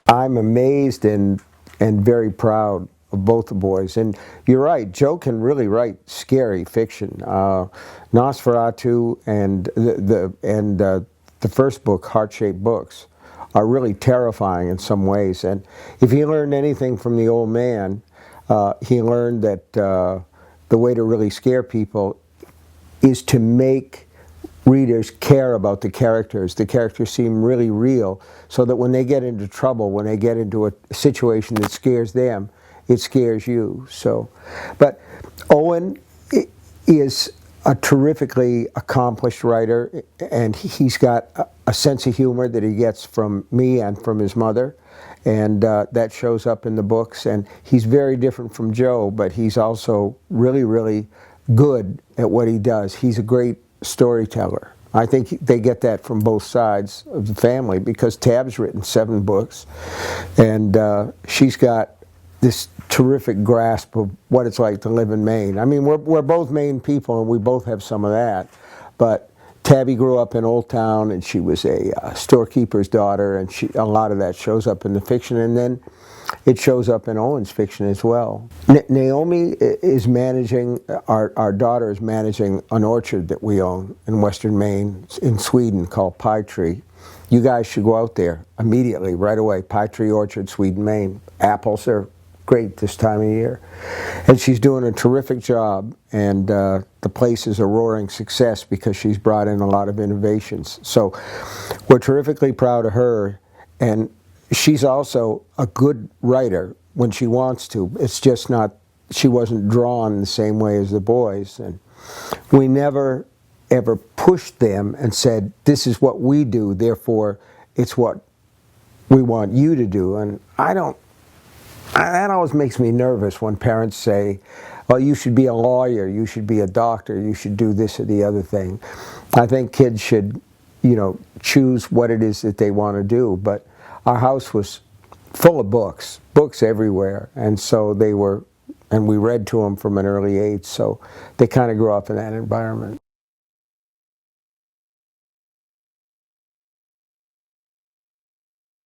I'm amazed and very proud of both the boys. And you're right, Joe can really write scary fiction. Nosferatu and the first book, Heart-Shaped Books, are really terrifying in some ways. And if he learned anything from the old man, he learned that the way to really scare people is to make readers care about the characters. The characters seem really real, so that when they get into trouble, when they get into a situation that scares them, it scares you. So, but Owen is a terrifically accomplished writer, and he's got a sense of humor that he gets from me and from his mother, and that shows up in the books. And he's very different from Joe, but he's also really, really good at what he does. He's a great storyteller. I think they get that from both sides of the family, because Tab's written 7 books, and she's got this terrific grasp of what it's like to live in Maine. I mean, we're both Maine people, and we both have some of that, but Tabby grew up in Old Town, and she was a storekeeper's daughter, and a lot of that shows up in the fiction, and then it shows up in Owen's fiction as well. Naomi is managing, our daughter is managing an orchard that we own in western Maine, in Sweden, called Pie Tree. You guys should go out there immediately, right away. Pie Tree Orchard, Sweden, Maine. Apples are great this time of year. And she's doing a terrific job, and the place is a roaring success because she's brought in a lot of innovations. So we're terrifically proud of her, and she's also a good writer when she wants to. It's just not, she wasn't drawn the same way as the boys. And we never ever pushed them and said, this is what we do, therefore it's what we want you to do. And that always makes me nervous when parents say, well, you should be a lawyer, you should be a doctor, you should do this or the other thing. I think kids should, choose what it is that they want to do. But our house was full of books everywhere, and so and we read to them from an early age, so they kind of grew up in that environment.